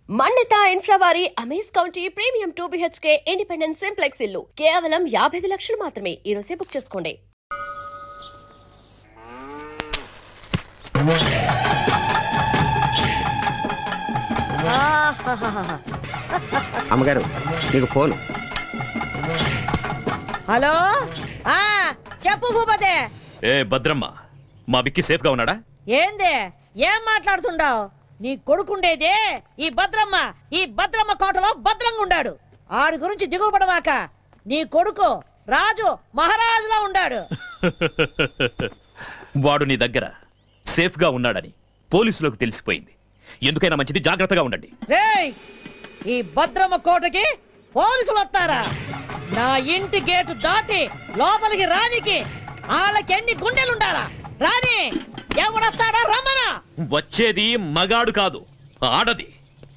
మన్నిత infra వారి amaze county premium 2 BHK independent simplex ఇల్లు కేవలం 55 లక్షలు మాత్రమే. ఈ రోజే బుక్ చేసుకోండి. అమ్మగారు నీకు ఫోన్. హలో చెప్పు భూపతే. ఏ భద్రమ్మ, మా విక్కీ సేఫ్ గా ఉన్నాడా? ఏంది ఏం మాట్లాడుతుండావు? నీ కొడుకుండేదే ఈ భద్రమ్మ కోటలో భద్రంగా ఉండాడు. ఆడి గురించి దిగులు పడమాక. నీ కొడుకు రాజు మహారాజులా ఉండాడు. వాడు నీ దగ్గర సేఫ్ గా ఉన్నాడని పోలీసులకు తెలిసిపోయింది. ఎందుకైనా మంచిది, జాగ్రత్తగా ఉండండి. రేయ్, ఈ భద్రమ్మ కోటకి పోలీసులు వస్తారా? నా ఇంటి గేటు దాటి లోపలికి రానికి వాళ్ళకి ఎన్ని గుండెలుండాలా? రాని ఎవడొస్తాడా? రమ్మనా. వచ్చేది మగాడు కాదు, ఆడది.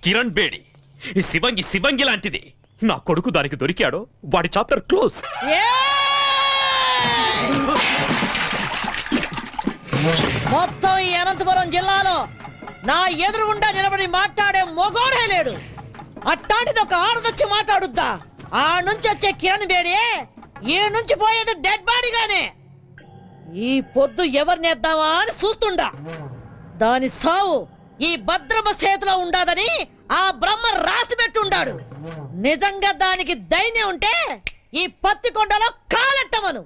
కిరణ్ బేడి శివంగి లాంటిది. నా కొడుకు దానికి దొరికాడో వాడి చాప్టర్ క్లోజ్. మొత్తం ఈ అనంతపురం జిల్లాలో నా ఎదురుగుండా నిలబడి మాట్లాడే మొగోడే లేడు. అట్టాంటిది ఒక ఆడదొచ్చి మాట్లాడుద్దా? ఆ నుంచి వచ్చే కిరణ్ బేడి ఈ నుంచి పోయేది డెడ్ బాడీగానే. ఈ పొద్దు ఎవరినేద్దామా అని చూస్తుండా. దాని సావు ఈ భద్రమ చేతిలో ఉండాదని ఆ బ్రహ్మ రాసి పెట్టుండాడు. నిజంగా దానికి ధైర్యం ఉంటే ఈ పత్తికొండలో కాలెట్టమను.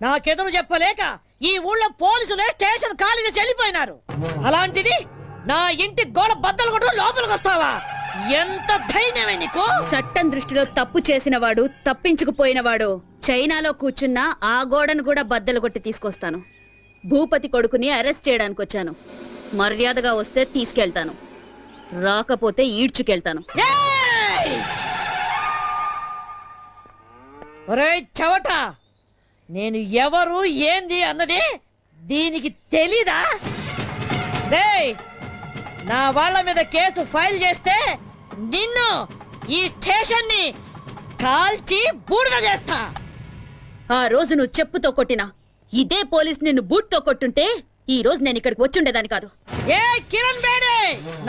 నాకెదురు చెప్పలేక ఈ ఊళ్ళో పోలీసులే స్టేషన్ ఖాళీగా చెల్లిపోయినారు. అలాంటిది నా ఇంటి గోడ బద్దలు కొట్టు లోపలికి వస్తావా? ఎంత ధైర్యమే నీకు? చట్టం దృష్టిలో తప్పు చేసినవాడు, తప్పించుకుపోయినవాడు చైనాలో కూర్చున్నా ఆ గోడను కూడా బద్దలు కొట్టి తీసుకొస్తాను. భూపతి కొడుకుని అరెస్ట్ చేయడానికి వచ్చాను. మర్యాదగా వస్తే తీసుకెళ్తాను, రాకపోతే ఈడ్చుకెళ్తాను. ఒరేయ్ చవట, నేను ఎవరు ఏంది అన్నది దీనికి తెలీదా? రేయ్, నా వాళ్ళ మీద కేసు ఫైల్ చేస్తే నిన్ను ఈ స్టేషన్ ని కాల్చి బూడిద చేస్తా. ఆ రోజు నువ్వు చెప్పుతో కొట్టినా ఇదే పోలీస్ నిన్ను బూట్తో కొట్టుంటే ఈ రోజు నేను ఇక్కడికి వచ్చుండేదాన్ని కాదు. ఏ కిరణ్ బేడే,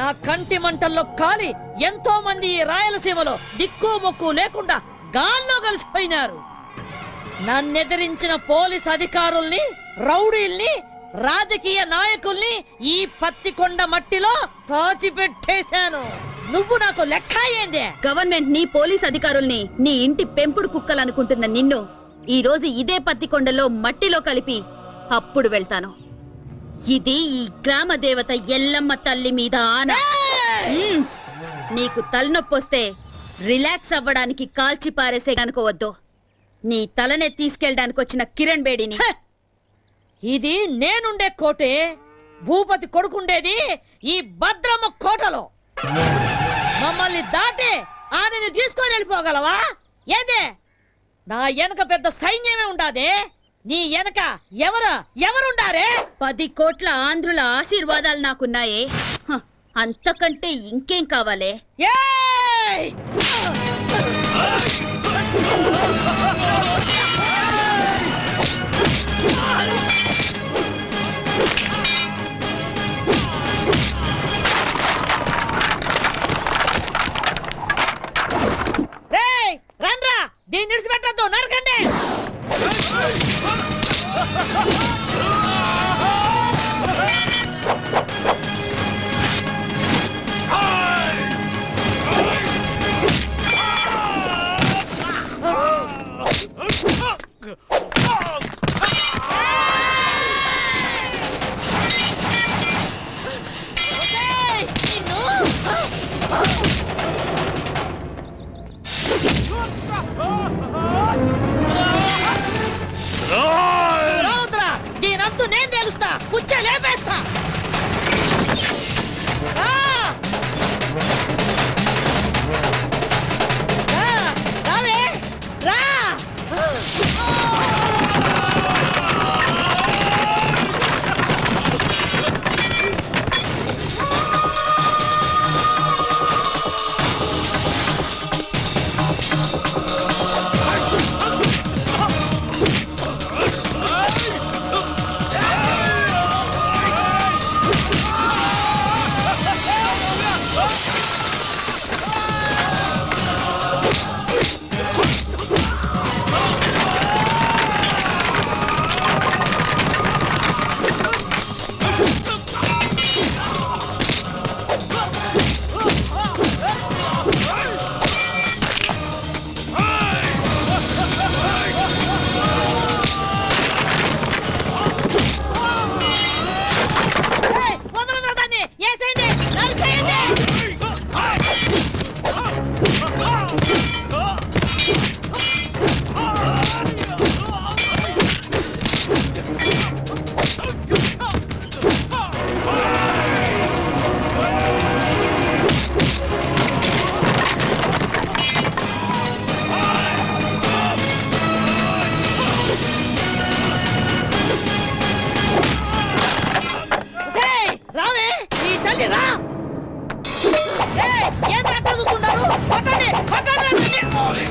నా కంటి మంటల్లో కాలి ఎంతో మంది ఈ రాయలసీమలో దిక్కు మొక్కు లేకుండా గాల్లో కలిసిపోయినారు. నన్నెదిరించిన పోలీస్ అధికారుల్ని, రౌడీల్ని, రాజకీయ నాయకుల్ని ఈ పత్తికొండ మట్టిలో పాతిపెట్టేశాను. నువ్వు నాకు లెక్క ఏందే? గవర్నమెంట్ ని, పోలీస్ అధికారుల్ని నీ ఇంటి పెంపుడు కుక్కలనుకుంటున్న నిన్ను ఈ రోజు ఇదే పత్తికొండలో మట్టిలో కలిపి అప్పుడు వెళ్తాను. ఇది ఈ గ్రామ దేవత ఎల్లమ్మ తల్లి మీద ఆన. నీకు తలనొప్పొస్తే రిలాక్స్ అవ్వడానికి కాల్చి పారేసే గనుకోవద్దు. నీ తలనే తీసుకెళ్ళడానికి వచ్చిన కిరణ్ బేడిని. ఇది నేనుండే కోటే. భూపతి కొడుకుండేది ఈ భద్రమ్మ కోటలో. మమ్మల్ని దాటి ఆమెను తీసుకొని వెళ్ళిపోగలవా? ఏదే, నా వెనక పెద్ద సైన్యమే ఉండాదే. నీ వెనక ఎవరుండారే? 10 కోట్ల ఆంధ్రుల ఆశీర్వాదాలు నాకున్నాయే. అంతకంటే ఇంకేం కావాలే? రండ్రా, దీన్ని విడిచిపెట్టద్దు, నరకండి. రావద్దురా, దీనంతు నేను తెలుస్తా, పుచ్చ లేపేస్తా. రా. రా, రావే, రా. ఏయ్, వదలొద్దురా దాన్ని, ఏసేయండి, నరికేయండి. ఏయ్, రావే, నీ తల్లి రా. ఏయ్, ఏంద్రా అట్లా చూస్తున్నారు? కొట్టండి, కొట్టండి, కొట్టండి.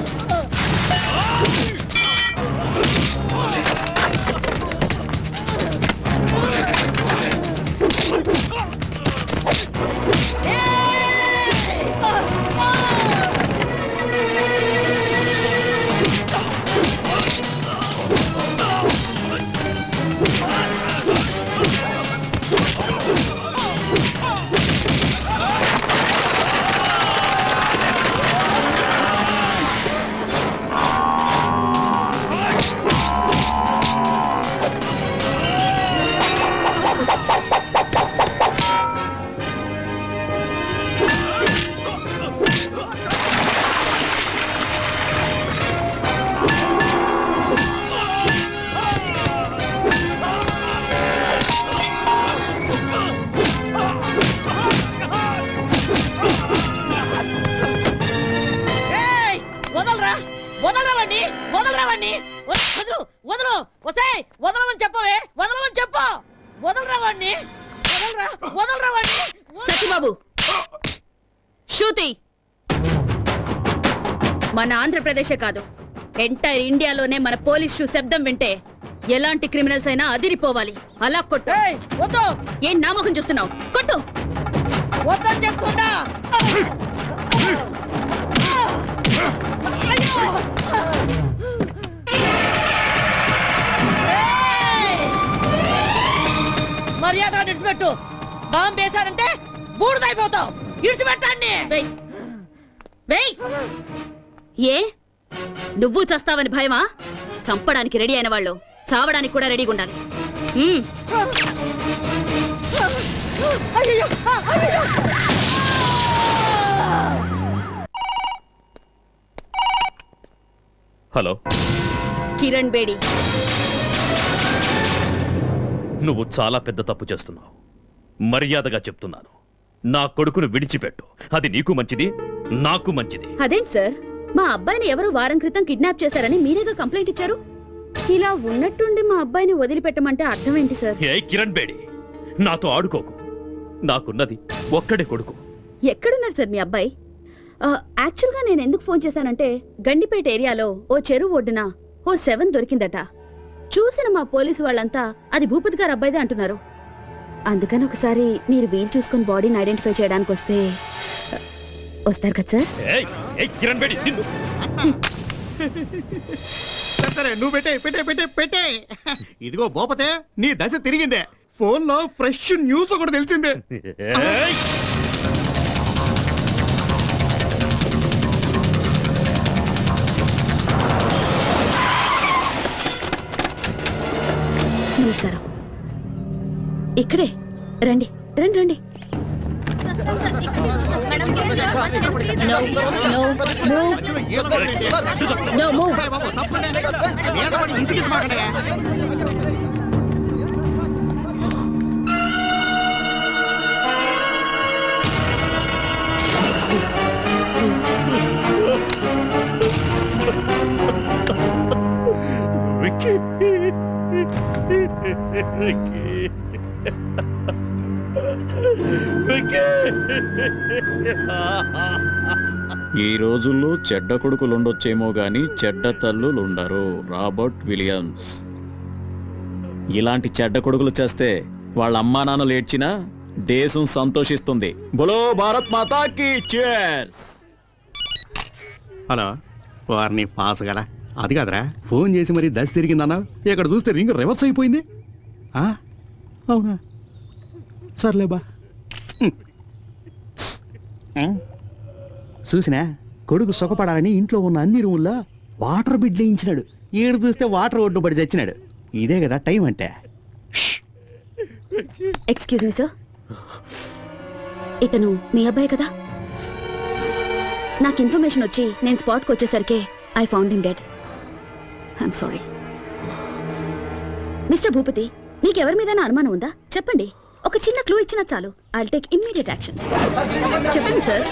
ఏయ్, వదలరా, వదలరావండి, వదలరావండి. వదలు, వదలు, వసేయ్, వదలమని చెప్పవే, వదలమని చెప్పు. వదలరావండి, వదలరా, వదలరావండి. సత్యబాబు శృతి మన ఆంధ్రప్రదేశే కాదు ఎంటైర్ ఇండియాలోనే మన పోలీస్ షూ శబ్దం వింటే ఎలాంటి క్రిమినల్స్ అయినా అదిరిపోవాలి. అలా కొట్టు. ఏయ్, వద్దు, ఏం నామకం చూస్తున్నావు? కొట్టు. వద్దని చెప్తున్నా. అయ్యో. ఏయ్, మర్యాద ఇడిచిపెట్టు. బాంబు వేశారంటే బూడిదైపోతావు. ఇడిచిపెట్టండి. వెయ్. వెయ్. ఏ నువ్వు చస్తావని భయమా? చంపడానికి రెడీ అయిన వాళ్ళు చావడానికి కూడా రెడీగా ఉండాలి. అయ్యో, అయ్యో. హలో, కిరణ్ బేడి. నువ్వు చాలా పెద్ద తప్పు చేస్తున్నావు. మర్యాదగా చెప్తున్నాను, నా కొడుకును విడిచిపెట్టు. అది నీకు మంచిది, నాకు మంచిది. అదేంటి సార్, మా అబ్బాయిని ఎవరో వారం క్రితం కిడ్నాప్ చేశారని మీరేగా కంప్లైంట్ ఇచ్చారు. ఇలా ఉన్నట్టుండి మా అబ్బాయిని వదిలిపెట్టమంటే అర్థం ఏంటి సార్? ఏ కిరణ్ బేడి, నాతో ఆడుకోకు. నాకున్నది ఒక్కడే కొడుకు. ఎక్కడున్నారు సార్ మీ అబ్బాయి? యాక్చువల్గా నేను ఎందుకు ఫోన్ చేశానంటే గండిపేట ఏరియాలో ఓ చెరువు ఒడ్డున ఓ 7 దొరికిందట. చూసిన మా పోలీసు వాళ్ళంతా అది భూపతి గారు అబ్బాయిదే అంటున్నారు. అందుకని ఒకసారి మీరు వీలు చూసుకుని బాడీని ఐడెంటిఫై చేయడానికి వస్తారు కదా సార్? కిరణ్ బేడి, నిన్ను సరే నువ్వు పెట్టే పెట్టే పెట్టే పెట్టే. ఇదిగో భూపతే, నీ దశ తిరిగిందే. ఫోన్ లో ఫ్రెష్ న్యూస్ ఒకటి తెలిసిందే. ఏయ్! నమస్కారం. ఇక్కడే రండి రండి రండి. No, move. No, move. బాబు తప్పండి మీద పడి ఇసిగించమాకండి. విక్కీ విక్కీ విక్కీ ఈ రోజుల్లో చెడ్డ కొడుకులుండొచ్చేమో గాని చెడ్డ తల్లులుండరు. Robert Williams. ఇలాంటి చెడ్డ కొడుకులు చేస్తే వాళ్ళ అమ్మా నాన్నలు ఏడ్చినా దేశం సంతోషిస్తుంది. బోలో భారత్ మాతాకి చేర్స్. హలో వారిని పాస్ కదా అది కాదురా ఫోన్ చేసి మరి దశ తిరిగిందన్నా ఇక్కడ చూస్తే రింగ్ రివర్స్ అయిపోయింది. అవునా సర్లేబా. చూసినా కొడుకు సుఖపడాలని ఇంట్లో ఉన్న అన్ని రూముల్లో వాటర్ బిడ్ వేయించినాడు. ఏడు చూస్తే వాటర్ ఒడ్డు పడి చచ్చినాడు. ఇదే కదా టైం అంటే. ఎక్స్క్యూజ్ మీ సార్, ఇతను మీ అబ్బాయి కదా? నాకు ఇన్ఫర్మేషన్ వచ్చి నేను స్పాట్కి వచ్చేసరికి I found him dead. I'm sorry. Mister Bhupathi, మీకెవరి మీద అనుమానం ఉందా? చెప్పండి. ఒక చిన్న క్లూ ఇచ్చినా చాలు. I'll take immediate action. చెప్పండి sir.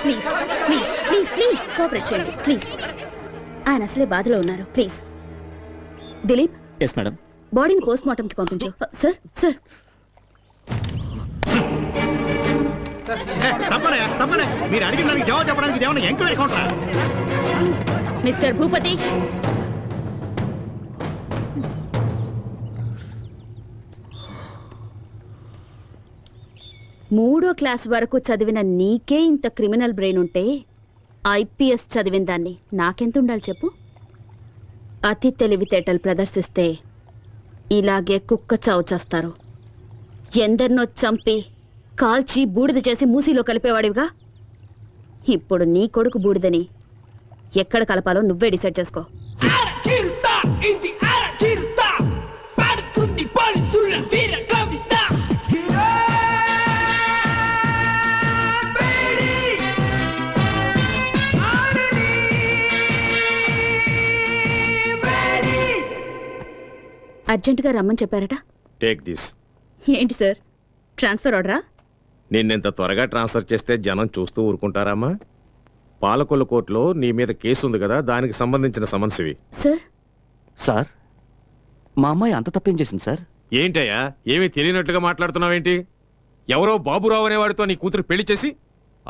Please please please please cooperate చేయండి ప్లీజ్. ఆయన అసలే బాధలో ఉన్నారు. Please Dileep, yes madam. బాడీని పోస్ట్ మార్టంకి పంపించు. సార్ సార్ తప్పనే మీరు అడిగిన దానికి జవాబు చెప్పడానికి ఏమన్నా ఎంక్వైరీ కౌంటరా? మిస్టర్ భూపతి, మూడో క్లాస్ వరకు చదివిన నీకే ఇంత క్రిమినల్ బ్రెయిన్ ఉంటే ఐపీఎస్ చదివిన దాన్ని నాకెంత ఉండాలి చెప్పు? అతి తెలివితేటలు ప్రదర్శిస్తే ఇలాగే కుక్క చావు చేస్తారు. ఎందరినో చంపి కాల్చి బూడిద చేసి మూసీలో కలిపేవాడివిగా. ఇప్పుడు నీ కొడుకు బూడిదని ఎక్కడ కలపాలో నువ్వే డిసైడ్ చేసుకో. అర్జెంటుగా రమ్మని చెప్పారట. Take this. ఏంటి సార్, ట్రాన్స్ఫర్ ఆర్డరా? నిన్నెంత త్వరగా ట్రాన్స్ఫర్ చేస్తే జనం చూస్తూ ఊరుకుంటారమ్మా? పాలకొల్లు కోర్టులో నీ మీద కేసు ఉంది కదా, దానికి సంబంధించిన సమన్సివి. సార్ సార్, మా అమ్మాయి అంత తప్పేం చేసింది సార్? ఏంటయ్యా ఏమీ తెలియనట్టుగా మాట్లాడుతున్నావేంటి? ఎవరో బాబురావు అనేవాడితో నీ కూతురు పెళ్లి చేసి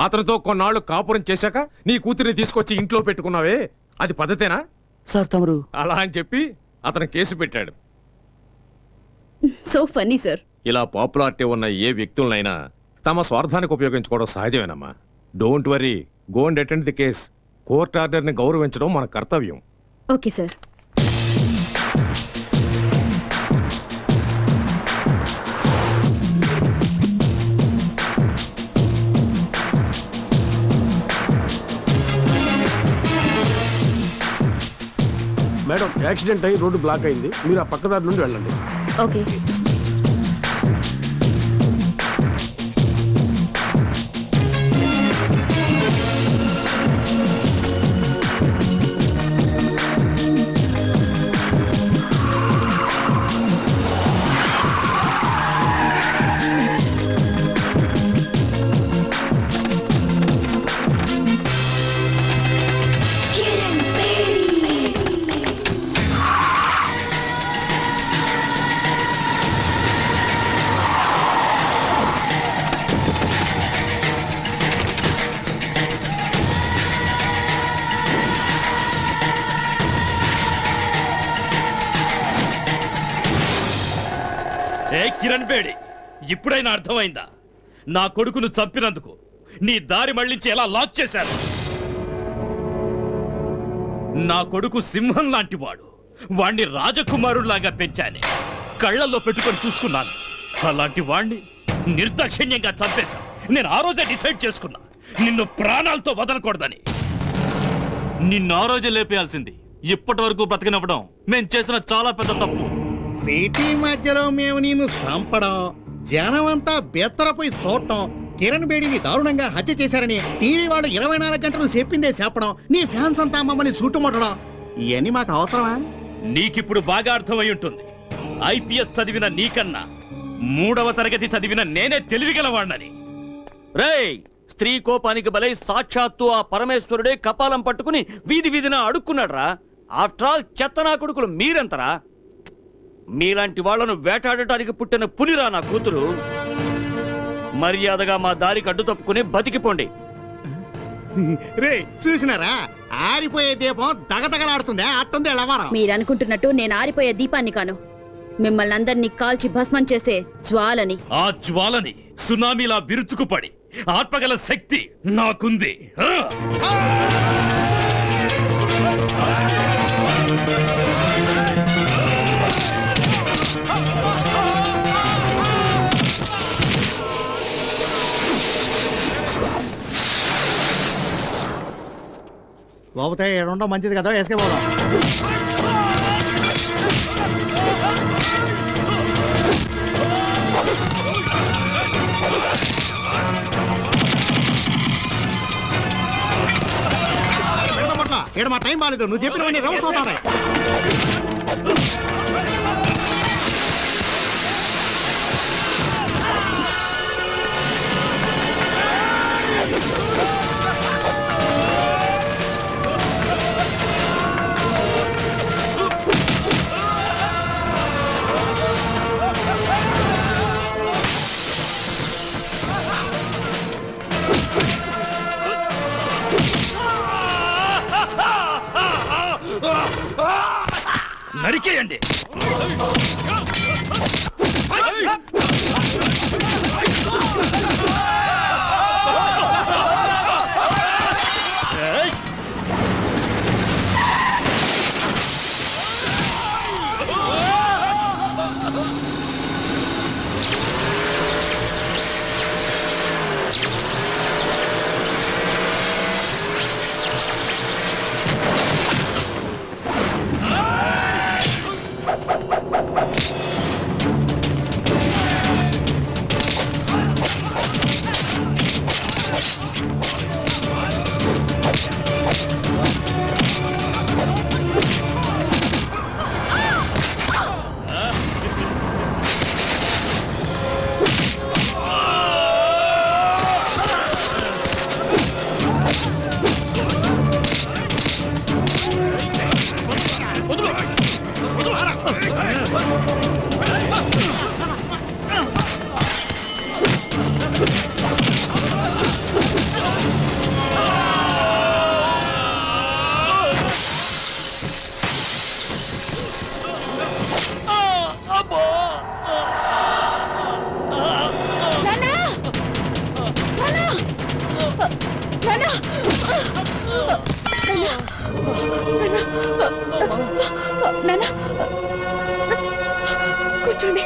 అతనితో కొన్నాళ్ళు కాపురం చేశాక నీ కూతురిని తీసుకొచ్చి ఇంట్లో పెట్టుకున్నావే, అది పద్ధతేనా? సార్ తమరు అలా అని చెప్పి అతను కేసు పెట్టాడు. So funny sir. ఇలా పాపులారిటీ ఉన్న ఏ వ్యక్తులనైనా తమ స్వార్థానికి ఉపయోగించుకోవడం సహజమేనమ్మా. Don't worry, go and attend the case. Court ఆర్డర్ని గౌరవించడం మన కర్తవ్యం. Okay sir. మేడం, యాక్సిడెంట్ అయ్యి రోడ్డు బ్లాక్ అయింది. మీరు ఆ పక్కదారి నుండి వెళ్ళండి. ఓకే. ఏ కిరణ్ బేడి, ఇప్పుడైనా అర్థమైందా? నా కొడుకును చంపినందుకు నీ దారి మళ్లించి ఎలా లాక్ చేశారు? నా కొడుకు సింహం లాంటి వాడు. వాణ్ణి రాజకుమారులాగా పెంచానే, కళ్ళల్లో పెట్టుకొని చూసుకున్నాను. అలాంటి వాణ్ణి నిర్దాక్షిణ్యంగా చంపేశా. నేను ఆ రోజే డిసైడ్ చేసుకున్నా, నిన్ను ప్రాణాలతో వదలకూడదని. నిన్ను ఆ రోజే లేపేయాల్సింది. ఇప్పటి వరకు బ్రతికినవ్వడం మేం చేసిన చాలా పెద్ద తప్పు. సిటీ మధ్యలో మేము నిన్ను చంపడం, జనమంతా బెత్తరపోయి చూడటం, కిరణ్ బేడిని దారుణంగా హత్య చేశారని టీవీ వాళ్ళు 24 గంటలు చెప్పిందే చెప్పడం, నీ ఫ్యాన్స్ అంతా మమ్మల్ని చుట్టుముట్టడం, ఇవన్నీ మాకు అవసరమా? నీకిప్పుడు బాగా అర్థమై ఉంటుంది. ఐపీఎస్ చదివిన నీకన్నా 3వ తరగతి చదివిన నేనే తెలివిగలవాణ్ణని. రేయ్, స్త్రీ కోపానికి బలై సాక్షాత్తు ఆ పరమేశ్వరుడే కపాలం పట్టుకుని వీధి వీధిన అడుక్కున్నాడ్రా. ఆఫ్టర్ ఆల్ చెత్తనా కొడుకులు మీరెంతరా? మీలాంటి వాళ్లను వేటాడటానికి పుట్టిన పులిరా నా కూతురు. మర్యాదగా మా దారికి అడ్డు తప్పుకుని బతికిపోండి. రే చూసినారా, ఆరిపోయే దీపం దగదగలాడుతుందే, అట్టుంది ఎళ్ళవారం. మీరనుకుంటున్నట్టు నేను ఆరిపోయే దీపాన్ని కాను, మిమ్మల్ని అందరినీ కాల్చి భస్మం చేసే జ్వాలని. ఆ జ్వాలని సునామీలా విరుచుకుపడి ఆర్పగల శక్తి నాకుంది. లోపతే ఏడుండో మంచిది కదా, వేసుకే పోదాం. ఇక్కడ మా టైం బాగాలేదు, నువ్వు చెప్పినవన్నీ రౌండ్స్ అవుతాయి. నరికేయండి. కూర్చోండి.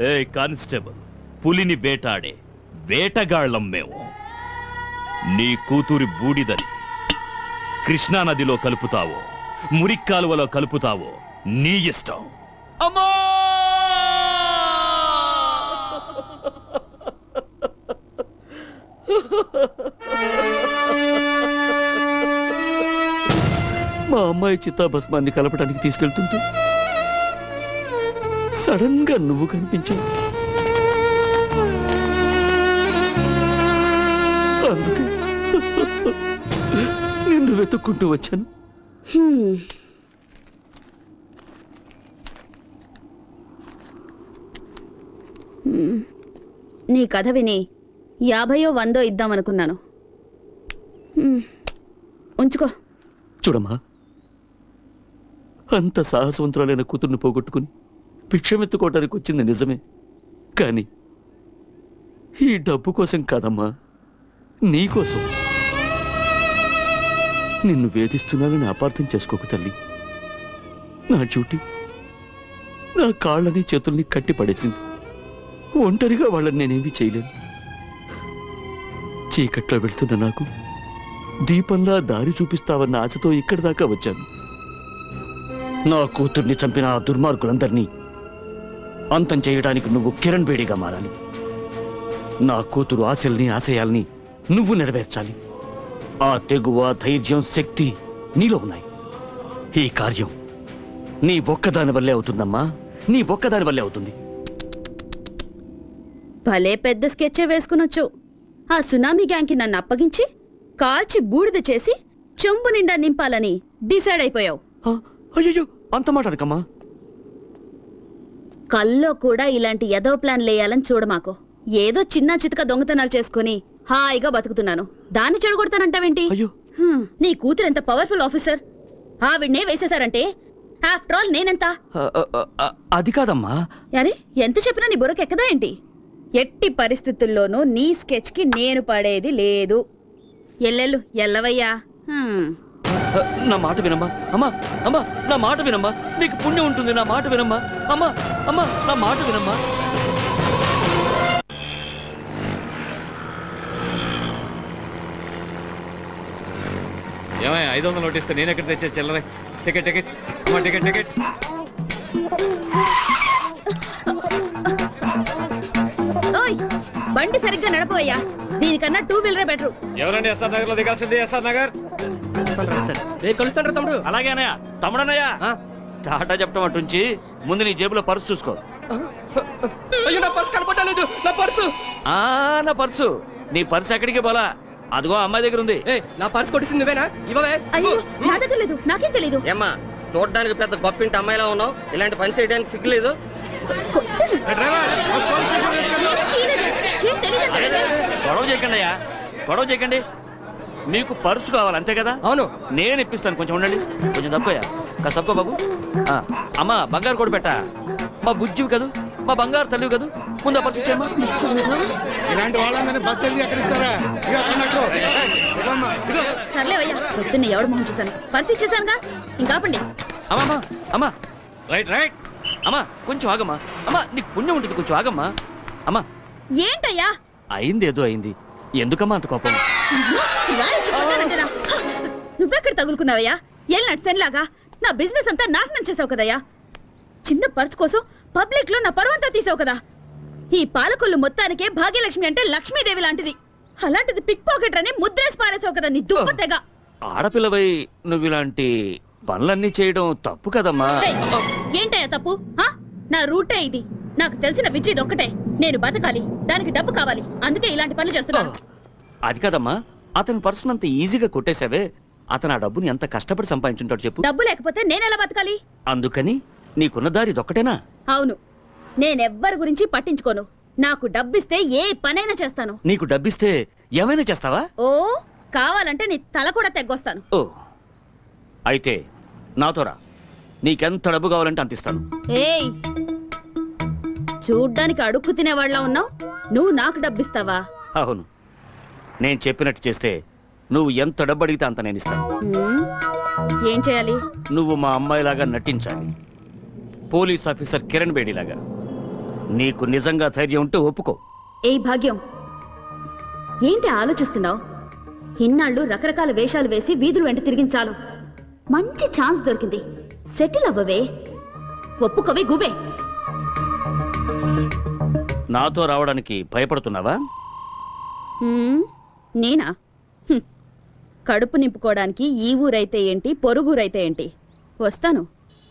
ఏ కానిస్టేబుల్, పులిని వేటాడే వేటగాళ్ళం మేము. నీ కూతురి బూడిదని కృష్ణానదిలో కలుపుతావో మురిక్కాలువలో కలుపుతావో నీ ఇష్టం. అమ్మా! మా అమ్మాయి చిత్తాభస్మాన్ని కలపడానికి తీసుకెళ్తుంటే సడన్ గా నువ్వు కనిపించావు. అందుకే నిన్ను వెతుక్కుంటూ వచ్చాను. నీ కథ విని 50 100 ఇద్దామనుకున్నాను. ఉంచుకో. చూడమ్మా, అంత సాహసవంతురాలైన కూతుర్ని పోగొట్టుకుని భిక్షమెత్తుకోవడానికి వచ్చింది నిజమే, కానీ ఈ డబ్బు కోసం కాదమ్మా, నీకోసం. నిన్ను వేధిస్తున్నానని అపార్థం చేసుకోకు తల్లి. నా డ్యూటీ నా కాళ్ళని చేతుల్ని కట్టి పడేసింది. ఒంటరిగా వాళ్ళని నేనేమీ చేయలేను. చీకట్లో వెళ్తున్న నాకు దీపంలా దారి చూపిస్తావన్న ఆశతో ఇక్కడి దాకా వచ్చాను. నా కూతుర్ని చంపిన ఆ దుర్మార్గులందరినీ అంతం చేయడానికి నువ్వు కిరణ్ బేడిగా మారాలి. నా కూతురు ఆశల్ని ఆశయాల్ని నువ్వు నెరవేర్చాలి. ఆ తెగువ, ధైర్యం, శక్తి నీలో ఉన్నాయి. ఈ కార్యం నీ ఒక్కదాని వల్లే అవుతుందమ్మా, నీ ఒక్కదాని వల్లే అవుతుంది. భలే పెద్ద స్కెచ్చే వేసుకునొచ్చు. ఆ సునామీ గ్యాంగ్కి నన్ను అప్పగించి కాల్చి బూడిద చేసి చెంబు నిండా నింపాలని డిసైడ్ అయిపోయావు. అయ్యో, అంత మాట అనకమ్మా. కల్లో కూడా ఇలాంటి ఎదో ప్లాన్ లేయాలని చూడమాకు. ఏదో చిన్న చితక దొంగతనాలు చేసుకుని హాయిగా బతుకుతున్నాను, దాన్ని చెడగొడతానంటావేంటి? అయ్యో, నీ కూతురు ఎంత పవర్ఫుల్ ఆఫీసర్, ఆవిడ్నే వేసేశారంటే ఆఫ్టర్ ఆల్ నేనెంత? అది కాదమ్మా. అరే, ఎంత చెప్పినా నీ బుర్రకెక్కదా ఏంటి? ఎట్టి పరిస్థితుల్లోనూ నీ స్కెచ్ కి నేను పడేది లేదు. ఎల్లెల్లు ఎల్లవయ్యా. నా మాట వినమ్మా. అమ్మా అమ్మా, నా మాట వినమ్మా. నీకు పుణ్యం ఉంటుంది. నా మాట వినమ్మా. అమ్మా అమ్మా, నా మాట వినమ్మా. ఏమయ్య 500 నోట్ ఇస్తే నేను ఎక్కడ తెచ్చే చిల్లరే? టికెట్ టికెట్ అమ్మా, టికెట్ టికెట్. ఓయ్, బండి సరిగ్గా నడపవయ్యా. దీనికన్నా 2 వీలరే బెటరు. ఎవరండి ఎస్ఆర్ నగర్ లో దిగాల్సింది? ఎస్ఆర్ నగర్. కలుస్తాడు తమ్ముడు. అలాగే అన్నయ్య. తమ్ముడన్నయ్య, టాటా చెప్పడం అటుంచి ముందు నీ జేబులో పర్సు చూసుకో. అయ్యో, నా పర్సు కనపడలేదు. నా పర్సు నా పర్సు. నీ పర్సు ఎక్కడికి పోలా, అదిగో అమ్మాయి దగ్గర ఉంది. నా పర్సు కొట్టేసింది నువ్వేనా? ఇవ్వవే. అయ్యో, నా దగ్గర లేదు, నాకేం తెలీదు. ఏమ్మా, చూడడానికి పెద్ద గొప్పింటి అమ్మాయిలా ఉన్నావు, ఇలాంటి పని చేయడానికి సిగ్గులేదు? ఏం తెలీదు. గొడవ చేయకండి అయ్యా, గొడవ చేయకండి. మీకు పర్సు కావాలి అంతే కదా? అవును. నేను ఇప్పిస్తాను, కొంచెం ఉండండి. కొంచెం తక్కువయ్యా, కాస్త తక్కువ బాబు. అమ్మా, బంగారు కూడా పెట్టా. మా బుజ్జివి కదూ, మా బంగారు తల్లివి కదూ. ముందు ఆ పర్సు ఇచ్చేయమ్మా. ఇలాంటి వాళ్ళందరినీ బస్సు వెళ్ళి ఎక్కడ ఇస్తారా? సర్లేవయ్యా, పొద్దున్న ఎవడు మొహం చూశాను, పర్సు ఇచ్చేసానుగా, ఇంకాపండి. అమ్మా అమ్మా, రైట్ రైట్. అమ్మా కొంచెం ఆగమ్మా. అమ్మా, నీకు పుణ్యం ఉంటుంది, కొంచెం ఆగమ్మా. అమ్మా, ఏంటయ్యా? అయింది ఏదో అయింది, ఎందుకమ్మా అంత కోపం? రాయించుకుంటానంటేనా? నువ్వెక్కడ తగులుకున్నావయ్యా? ఎల్నట్ సెన్లాగా నా బిజినెస్ అంతా నాశనం చేసావు కదయ్యా. చిన్న పర్స్ కోసం పబ్లిక్ లో నా పరువంతా తీసావు కదా. ఈ పాలకొల్లు మొత్తానికే భాగ్యలక్ష్మి అంటే లక్ష్మీదేవి లాంటిది. అలాంటిది పిక్ పాకెట్ అని ముద్రేసి పారేసావు కదా నీ దుప్పతెగ. ఆడపిల్లవై నువ్వు ఇలాంటి పనులన్నీ చేయడం తప్పు కదమ్మా. ఏంటయ్యా తప్పు? నా రూటే ఇది. నాకు తెలిసిన విద్య ఇది ఒక్కటే. నేను బతకాలి, దానికి డబ్బు కావాలి, అందుకే ఇలాంటి పనులు చేస్తున్నాను. అది కదమ్మా, అతని పర్సన్ అంత ఈజీగా కొట్టేశావే. అతను ఆ డబ్బుని ఎంత కష్టపడి సంపాదించుంటాడు చెప్పు. డబ్బు లేకపోతే నేనెలా బతకాలి? అందుకని నీకున్న దారి ఇదొక్కటేనా? అవును, నేనెవ్వరి గురించి పట్టించుకోను. నాకు డబ్బిస్తే ఏ పనైనా చేస్తాను. నీకు డబ్బిస్తే ఏమైనా చేస్తావా? ఓ, కావాలంటే నీ తల కూడా తెగ్గొస్తాను. ఓ, అయితే నాతో రా. నీకెంత డబ్బు కావాలంటే అంత ఇస్తాను. ఏయ్, చూడ్డానికి అడుక్కు తినేవాళ్ళ ఉన్నావు, నువ్వు నాకు డబ్బిస్తావా? అవును, నేను చెప్పినట్టు చేస్తే నువ్వు ఎంత డబ్బు అడిగితే అంత నేను ఇస్తాను. ఏం చేయాలి? నువ్వు మా అమ్మాయిలాగా నటించాలి, పోలీస్ ఆఫీసర్ కిరణ్ బేడిలాగా. నీకు నిజంగా ధైర్యం ఉంటే ఒప్పుకో. ఏయ్ భాగ్యం, ఏంటి ఆలోచిస్తున్నావు? ఇన్నాళ్ళు రకరకాల వేషాలు వేసి వీధులు వెంట తిరిగించాలు. మంచి ఛాన్స్ దొరికింది, సెటిల్ అవ్వవే. ఒప్పుకోవే గుబే. నాతో రావడానికి భయపడుతున్నావా? నేనా? కడుపు నింపుకోవడానికి ఈ ఊరైతే ఏంటి, పొరుగురైతే ఏంటి, వస్తాను.